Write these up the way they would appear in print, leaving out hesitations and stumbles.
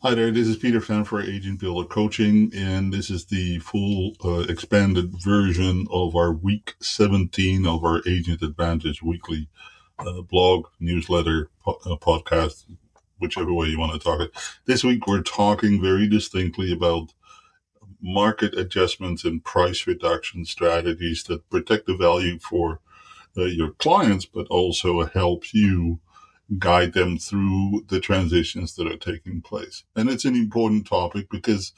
Hi there, this is Peter Fan for Agent Builder Coaching, and this is the full expanded version of our week 17 of our Agent Advantage weekly blog, newsletter, podcast, whichever way you want to talk it. This week we're talking very distinctly about market adjustments and price reduction strategies that protect the value for your clients, but also help you guide them through the transitions that are taking place. And it's an important topic because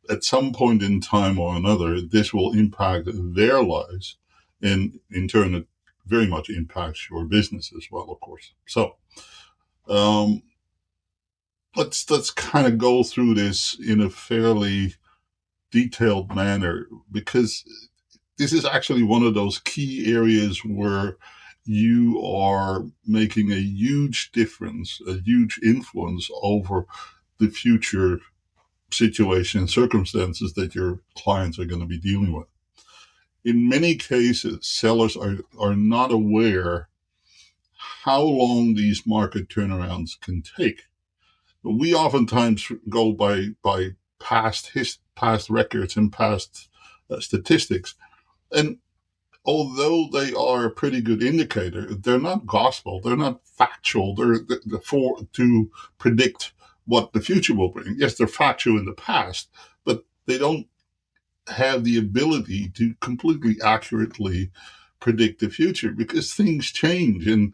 at some point in time or another, this will impact their lives. And in turn, it very much impacts your business as well, of course. So um, let's kind of go through this in a fairly detailed manner because this is actually one of those key areas where you are making a huge difference, a huge influence over the future situation, circumstances that your clients are going to be dealing with. In many cases, sellers are not aware how long these market turnarounds can take. We oftentimes go by past records and past statistics, and although they are a pretty good indicator, they're not gospel. They're not factual. They're for to predict what the future will bring. Yes, they're factual in the past, but they don't have the ability to completely accurately predict the future because things change and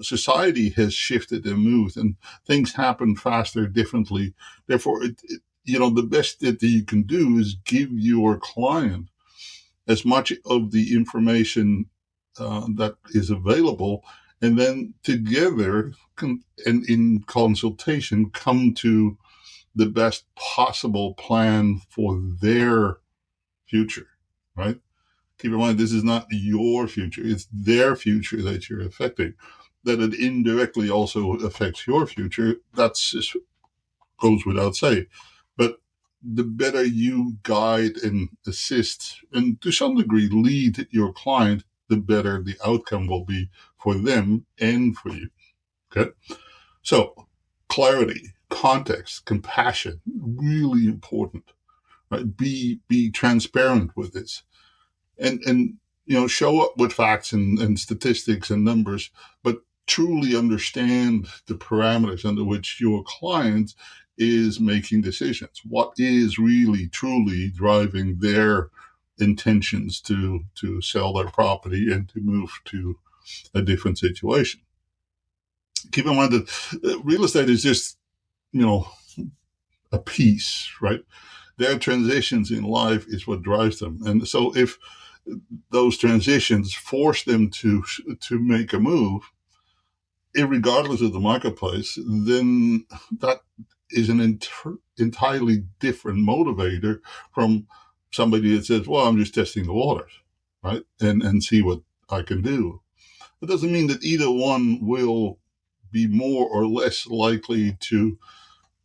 society has shifted and moved and things happen faster, differently. Therefore, the best that you can do is give your client as much of the information that is available, and then together and in consultation come to the best possible plan for their future, right? Keep in mind, this is not your future, it's their future that you're affecting. That it indirectly also affects your future, that's just goes without saying. But the better you guide and assist, and to some degree lead your client, the better the outcome will be for them and for you. Okay. So clarity, context, compassion, really important, right? Be transparent with this and show up with facts and statistics and numbers, but truly understand the parameters under which your client is making decisions. What is really truly driving their intentions to sell their property and to move to a different situation. Keep in mind that real estate is just you know a piece, right? Their transitions in life is what drives them, and so if those transitions force them to make a move, regardless of the marketplace, then that is an entirely different motivator from somebody that says, "Well, I'm just testing the waters, right, and see what I can do." It doesn't mean that either one will be more or less likely to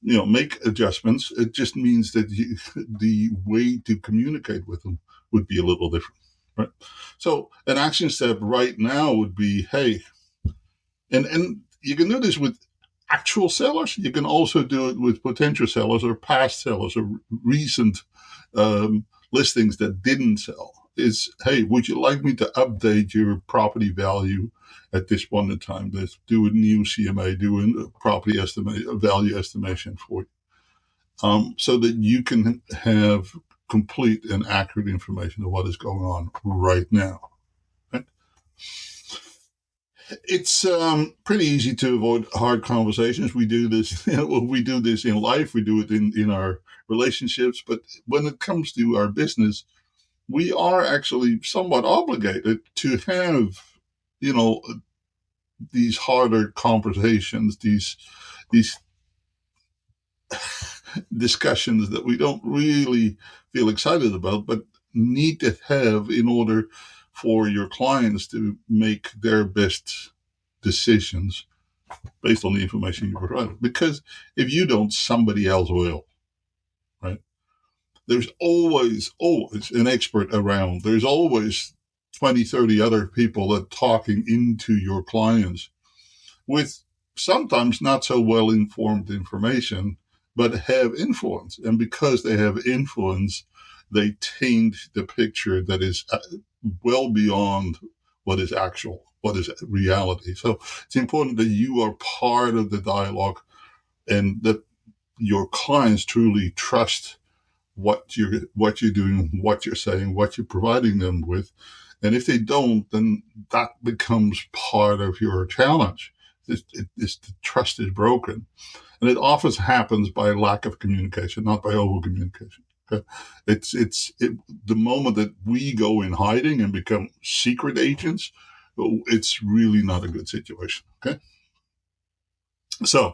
make adjustments. It just means that the way to communicate with them would be a little different, right? So an action step right now would be, hey, and you can do this with actual sellers. You can also do it with potential sellers or past sellers or recent listings that didn't sell. Is, hey, would you like me to update your property value at this point in time? Let's do a new CMA, do a property estimate, a value estimation for you, so that you can have complete and accurate information of what is going on right now. Right? It's pretty easy to avoid hard conversations. We do this. We do this in life. We do it in our relationships. But when it comes to our business, we are actually somewhat obligated to have, you know, these harder conversations, these discussions that we don't really feel excited about, but need to have in order for your clients to make their best decisions based on the information you provide. Because if you don't, somebody else will, right? There's always an expert around. There's always 20, 30 other people that are talking into your clients with sometimes not so well informed information but have influence. And because they have influence, they taint the picture that is well beyond what is actual, what is reality. So it's important that you are part of the dialogue and that your clients truly trust what you're doing, what you're saying, what you're providing them with. And if they don't, then that becomes part of your challenge. The trust is broken. And it often happens by lack of communication, not by over communication. Okay? The moment that we go in hiding and become secret agents, it's really not a good situation. Okay. So,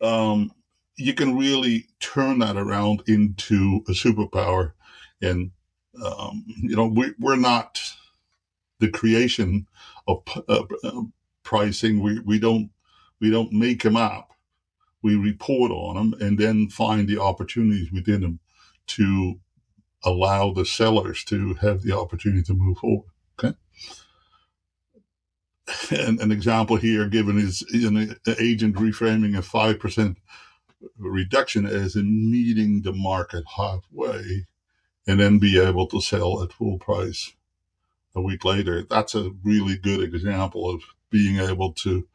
um, you can really turn that around into a superpower. And, we're not the creation of pricing. We don't make them up. We report on them and then find the opportunities within them to allow the sellers to have the opportunity to move forward. Okay. And an example here given is an agent reframing a 5% reduction as in meeting the market halfway and then be able to sell at full price a week later. That's a really good example of being able to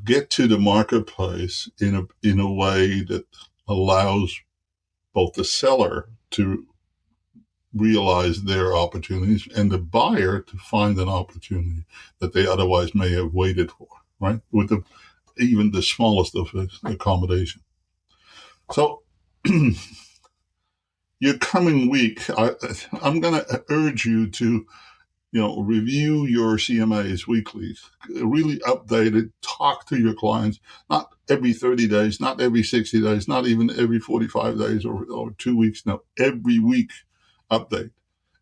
get to the marketplace in a way that allows both the seller to realize their opportunities and the buyer to find an opportunity that they otherwise may have waited for, right? With even the smallest of accommodation. So your coming week, I'm going to urge you to review your CMAs weekly, really update it, talk to your clients, not every 30 days, not every 60 days, not even every 45 days or 2 weeks. No, every week update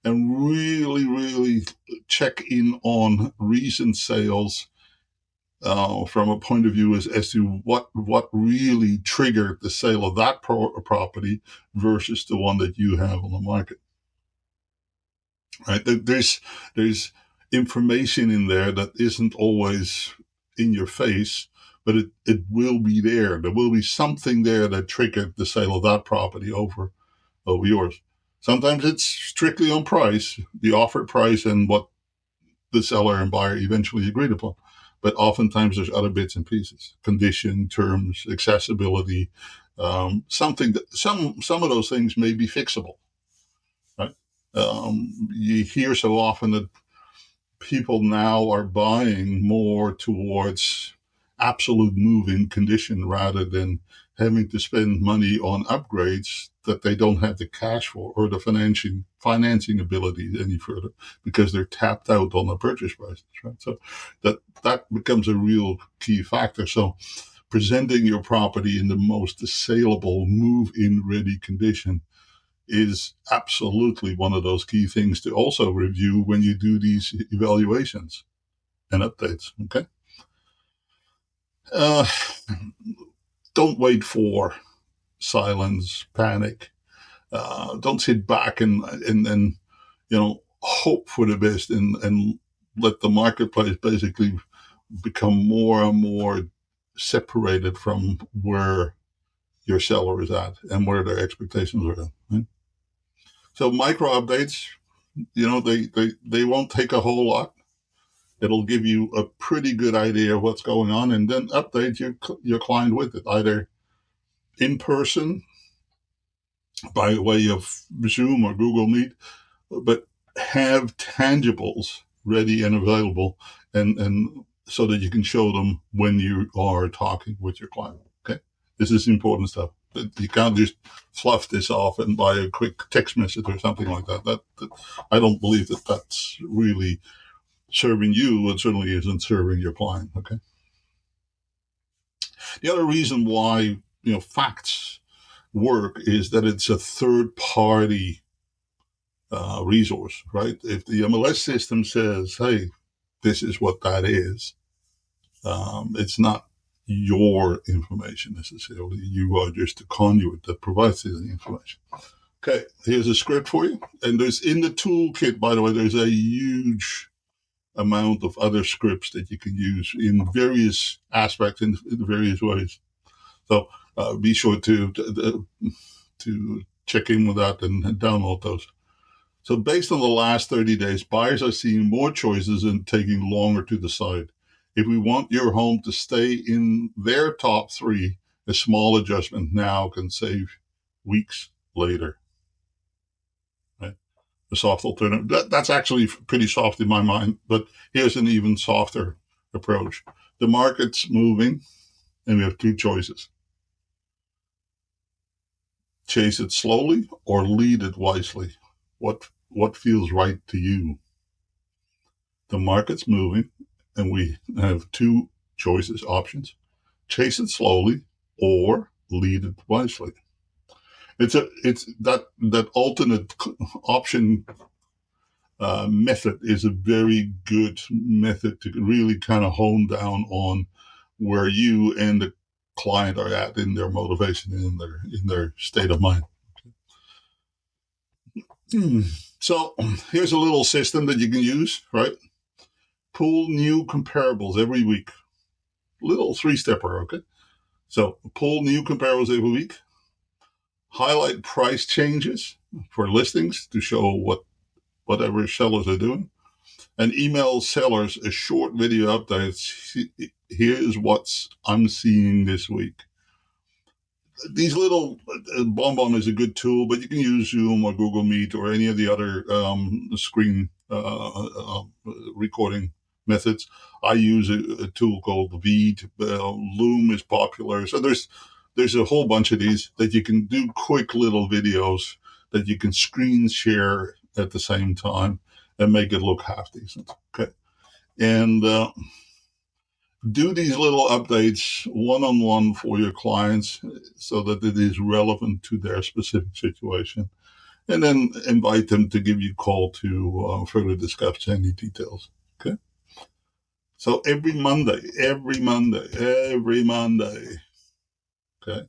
and really, really check in on recent sales from a point of view as to what really triggered the sale of that property versus the one that you have on the market. Right? There's information in there that isn't always in your face, but it will be there. There will be something there that triggered the sale of that property over yours. Sometimes it's strictly on price, the offered price, and what the seller and buyer eventually agreed upon. But oftentimes there's other bits and pieces, condition, terms, accessibility, something that some of those things may be fixable. Right? You hear so often that people now are buying more towards absolute move-in condition rather than having to spend money on upgrades that they don't have the cash for or the financing ability any further because they're tapped out on the purchase prices, right? So that becomes a real key factor. So presenting your property in the most saleable, move-in ready condition is absolutely one of those key things to also review when you do these evaluations and updates. Okay. Uh, don't wait for silence, panic. Don't sit back and hope for the best and let the marketplace basically become more and more separated from where your seller is at and where their expectations are at. Right? So micro updates, they won't take a whole lot. It'll give you a pretty good idea of what's going on, and then update your client with it, either in person by way of Zoom or Google Meet, but have tangibles ready and available, and so that you can show them when you are talking with your client. Okay, this is important stuff. You can't just fluff this off and by a quick text message or something like that. That I don't believe that that's really serving you, and certainly isn't serving your client. Okay. The other reason why facts work is that it's a third party resource, right? If the MLS system says, "Hey, this is what that is," it's not your information necessarily. You are just a conduit that provides the information. Okay, here's a script for you, and there's in the toolkit, by the way, there's a huge amount of other scripts that you can use in various aspects in various ways. So Be sure to check in with that and download those. So based on the last 30 days, buyers are seeing more choices and taking longer to decide. If we want your home to stay in their top three, a small adjustment now can save weeks later. Right? A soft alternative. That's actually pretty soft in my mind, but here's an even softer approach. The market's moving, and we have two choices: chase it slowly or lead it wisely. What feels right to you? The market's moving, and we have two choices, options: chase it slowly or lead it wisely. It's that alternate option method is a very good method to really kind of hone down on where you and the client are at in their motivation and in their state of mind. So here's a little system that you can use, right? Pull new comparables every week. Little three-stepper, okay? So pull new comparables every week. Highlight price changes for listings to show whatever sellers are doing, and email sellers a short video update. Here's what I'm seeing this week. These little BombBomb is a good tool, but you can use Zoom or Google Meet or any of the other screen recording methods. I use a tool called Veed. Loom is popular. So there's a whole bunch of these that you can do quick little videos that you can screen share at the same time and make it look half decent. Okay. And do these little updates one-on-one for your clients so that it is relevant to their specific situation. And then invite them to give you a call to further discuss any details. Okay. So every Monday, okay,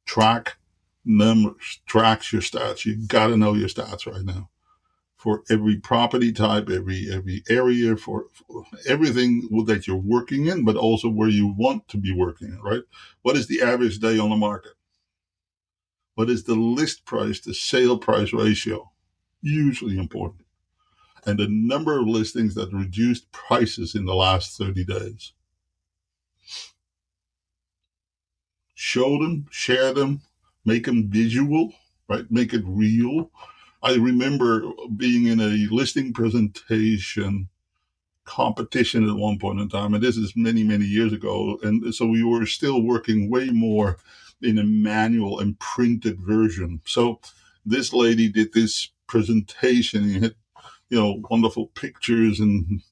track numbers, tracks your stats. You got to know your stats right now for every property type, every area, for everything that you're working in, but also where you want to be working in, right? What is the average day on the market? What is the list price to sale price ratio? Hugely important. And the number of listings that reduced prices in the last 30 days. Show them, share them, make them visual, right? Make it real. I remember being in a listing presentation competition at one point in time, and this is many, many years ago. And so we were still working way more in a manual and printed version. So this lady did this presentation. He had, wonderful pictures and,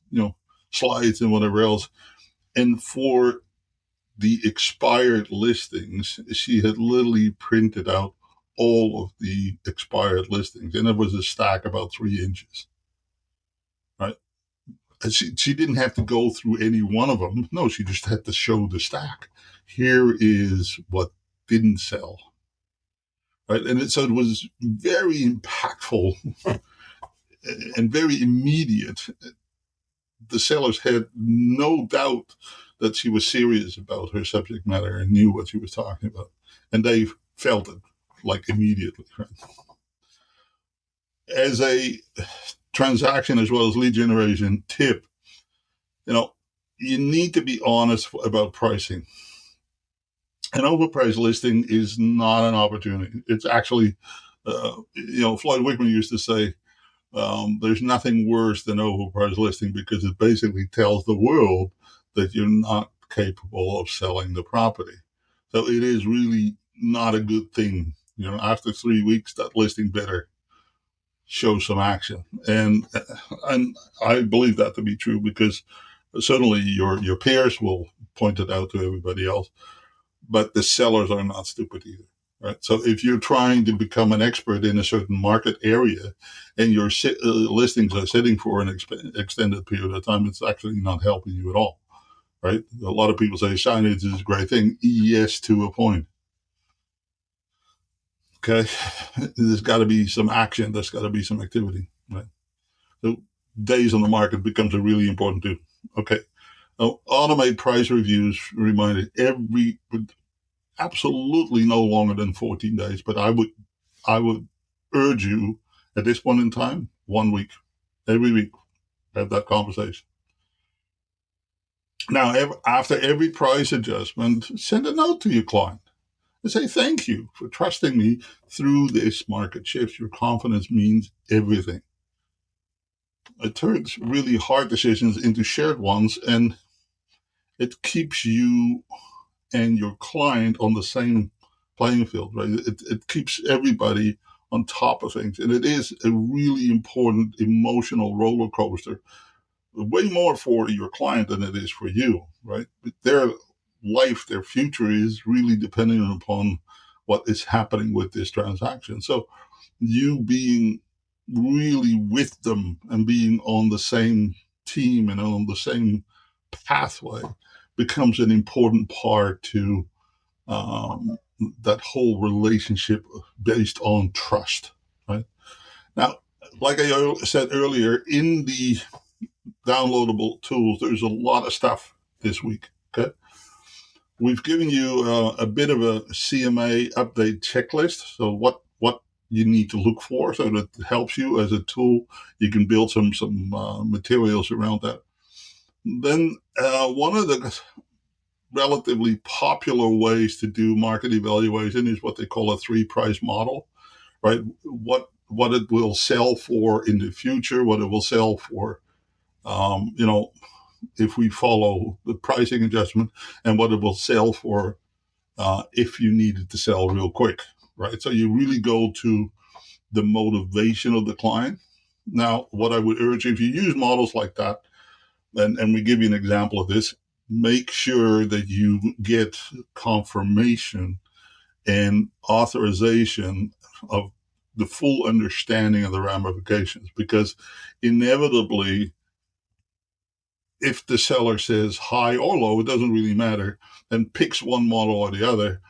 slides and whatever else. And for the expired listings, she had literally printed out all of the expired listings, and it was a stack about 3 inches, right? And she didn't have to go through any one of them. No, she just had to show the stack. Here is what didn't sell, right? And so it was very impactful and very immediate. The sellers had no doubt that she was serious about her subject matter and knew what she was talking about. And they felt it like immediately. Right? As a transaction as well as lead generation tip, you need to be honest about pricing. An overpriced listing is not an opportunity. It's actually, Floyd Wickman used to say, there's nothing worse than overpriced listing because it basically tells the world that you're not capable of selling the property. So it is really not a good thing. After 3 weeks, that listing better show some action. And I believe that to be true because certainly your peers will point it out to everybody else, but the sellers are not stupid either. Right. So if you're trying to become an expert in a certain market area and your listings are sitting for an extended period of time, it's actually not helping you at all. Right. A lot of people say signage is a great thing. Yes, to a point. Okay. There's got to be some action. There's got to be some activity. Right. So days on the market becomes a really important too. Okay. Now, automate price reviews reminded absolutely no longer than 14 days, but I would urge you at this point in time, 1 week, every week, have that conversation. Now, after every price adjustment, send a note to your client and say, thank you for trusting me through this market shift. Your confidence means everything. It turns really hard decisions into shared ones, and it keeps you and your client on the same playing field, right? It keeps everybody on top of things. And it is a really important emotional roller coaster, way more for your client than it is for you, right? Their life, their future is really dependent upon what is happening with this transaction. So you being really with them and being on the same team and on the same pathway becomes an important part to um, that whole relationship based on trust, right? Now, like I said earlier, in the downloadable tools, there's a lot of stuff this week. Okay, we've given you a bit of a CMA update checklist. So what you need to look for, so that it helps you as a tool. You can build some materials around that. Then one of the relatively popular ways to do market evaluation is what they call a three price model, right? What it will sell for in the future, what it will sell for, if we follow the pricing adjustment, and what it will sell for if you needed to sell real quick, right? So you really go to the motivation of the client. Now, what I would urge, if you use models like that, and we give you an example of this, make sure that you get confirmation and authorization of the full understanding of the ramifications, because inevitably, if the seller says high or low, it doesn't really matter, and picks one model or the other,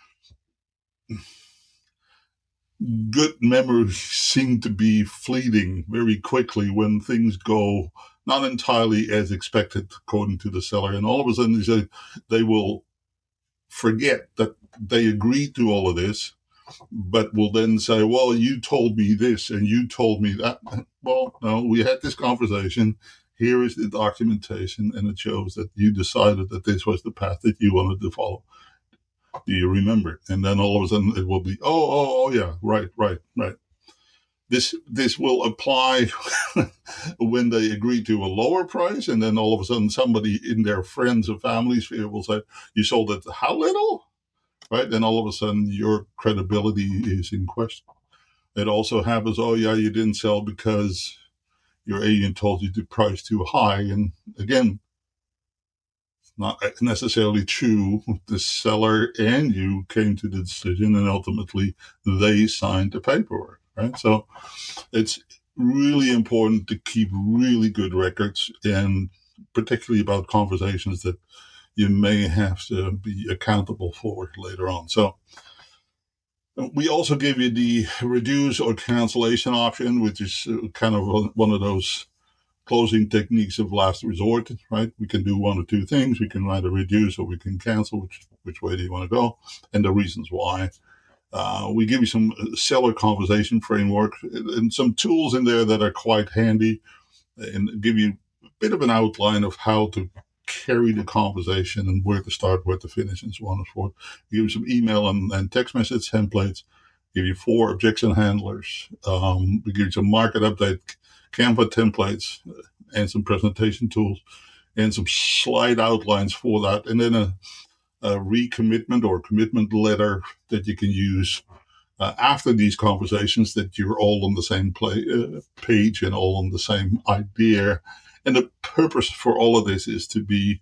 good memories seem to be fleeting very quickly when things go not entirely as expected according to the seller. And all of a sudden they will forget that they agreed to all of this, but will then say, well, you told me this and you told me that. Well, no, we had this conversation. Here is the documentation, and it shows that you decided that this was the path that you wanted to follow. Do you remember? And then all of a sudden it will be, oh, yeah, right. This will apply when they agree to a lower price, and then all of a sudden somebody in their friends or family sphere will say, you sold it how little? Right? Then all of a sudden your credibility is in question. It also happens, oh yeah, you didn't sell because your agent told you the price too high. And again, not necessarily true. The seller and you came to the decision, and ultimately they signed the paperwork, right? So it's really important to keep really good records, and particularly about conversations that you may have to be accountable for later on. So we also give you the reduce or cancellation option, which is kind of one of those closing techniques of last resort, right? We can do one or two things. We can either reduce or we can cancel. Which way do you want to go? And the reasons why. We give you some seller conversation framework and some tools in there that are quite handy, and give you a bit of an outline of how to carry the conversation and where to start, where to finish, and so on and so forth. We give you some email and text message templates. Give you 4 objection handlers. We give you some market update Canva templates and some presentation tools and some slide outlines for that. And then a recommitment or commitment letter that you can use after these conversations, that you're all on the same page and all on the same idea. And the purpose for all of this is to be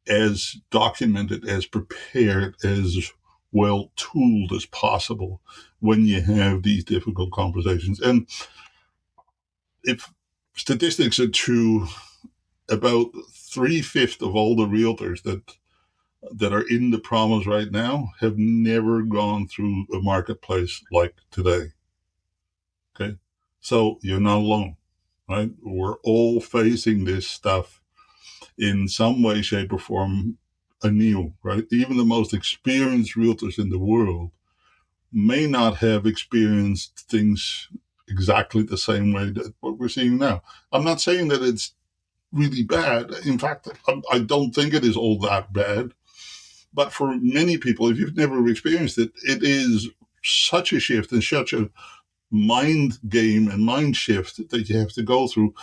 as documented, as prepared, as well tooled as possible when you have these difficult conversations. And if statistics are true, about 3/5 of all the realtors that are in the problems right now have never gone through a marketplace like today. Okay. So you're not alone, right? We're all facing this stuff in some way, shape, or form anew, right? Even the most experienced realtors in the world may not have experienced things exactly the same way that what we're seeing now. I'm not saying that it's really bad. In fact, I don't think it is all that bad. But for many people, if you've never experienced it, it is such a shift and such a mind game and mind shift that you have to go through,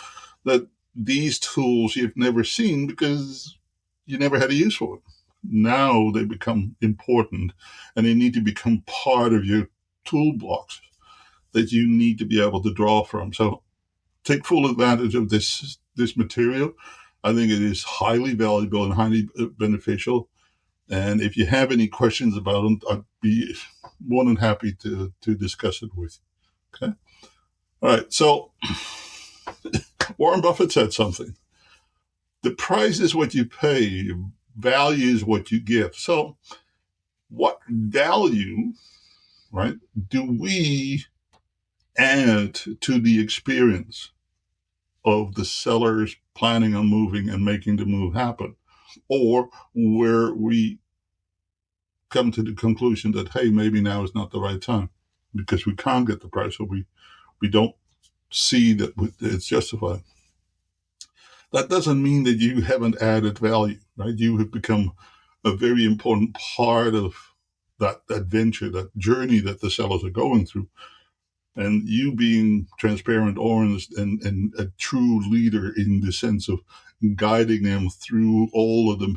that these tools you've never seen because you never had a use for it. Now they become important and they need to become part of your toolbox that you need to be able to draw from. So take full advantage of this material. I think it is highly valuable and highly beneficial. And if you have any questions about it, I'd be more than happy to discuss it with you. Okay. All right. So Warren Buffett said something. The price is what you pay, value is what you give. So what value, right, do we add to the experience of the sellers planning on moving and making the move happen? Or where we come to the conclusion that, hey, maybe now is not the right time because we can't get the price, or we don't see that it's justified. That doesn't mean that you haven't added value, right? You have become a very important part of that adventure, that journey that the sellers are going through. And you being transparent, honest, and a true leader in the sense of guiding them through all of the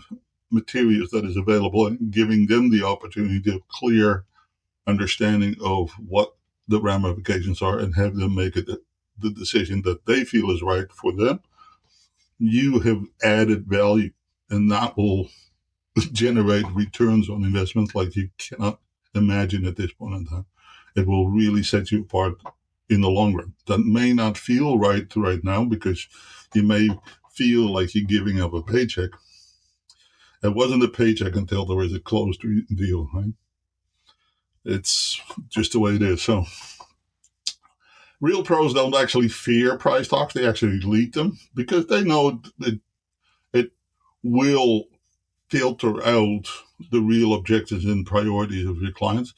materials that is available and giving them the opportunity to have clear understanding of what the ramifications are and have them make it the decision that they feel is right for them. You have added value, and that will generate returns on investment like you cannot imagine at this point in time. It will really set you apart in the long run. That may not feel right now because you may feel like you're giving up a paycheck. It wasn't a paycheck until there was a closed deal, right? It's just the way it is. So real pros don't actually fear price talks. They actually lead them because they know that it will filter out the real objectives and priorities of your clients.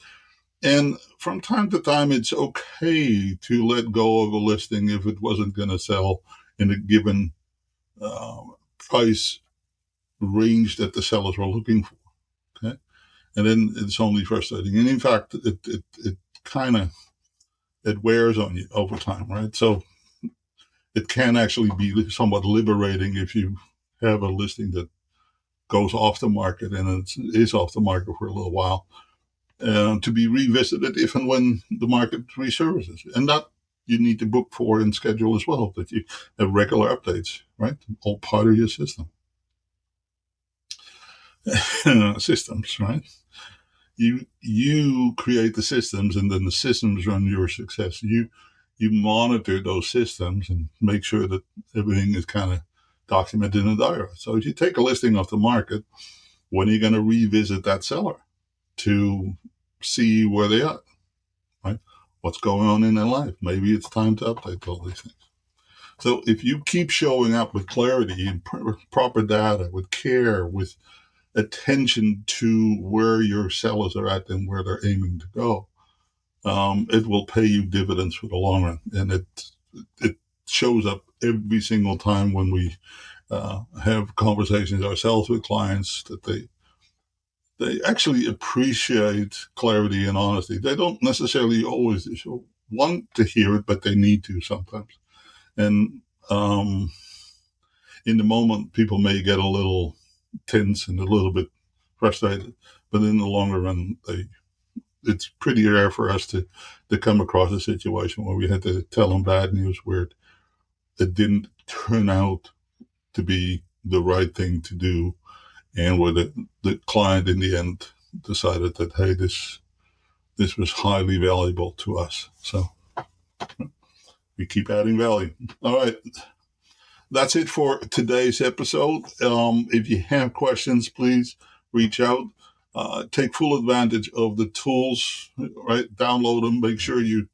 And from time to time, it's okay to let go of a listing if it wasn't going to sell in a given uh, price range that the sellers were looking for. Okay, and then it's only frustrating. And in fact, it kind of it wears on you over time, right? So it can actually be somewhat liberating if you have a listing that goes off the market and it is off the market for a little while, to be revisited if and when the market resurfaces. And that you need to book for and schedule as well, that you have regular updates, right? All part of your system. Systems, right? You create the systems and then the systems run your success. You monitor those systems and make sure that everything is kind of documented in a diary. So if you take a listing off the market, when are you going to revisit that seller to see where they are, right? What's going on in their life? Maybe it's time to update all these things. So if you keep showing up with clarity and proper data, with care, with attention to where your sellers are at and where they're aiming to go, it will pay you dividends for the long run. And it shows up every single time when we have conversations ourselves with clients that they actually appreciate clarity and honesty. They don't necessarily always want to hear it, but they need to sometimes. And in the moment, people may get a little tense and a little bit frustrated, but in the longer run, it's pretty rare for us to come across a situation where we had to tell them bad news where it didn't turn out to be the right thing to do, and where the client in the end decided that, hey, this was highly valuable to us. So we keep adding value. All right. That's it for today's episode. If you have questions, please reach out. Take full advantage of the tools, right? Download them. Make sure you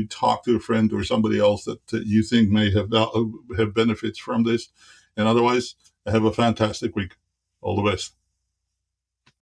talk to a friend or somebody else that you think may have benefits from this. And otherwise, have a fantastic week. All the best.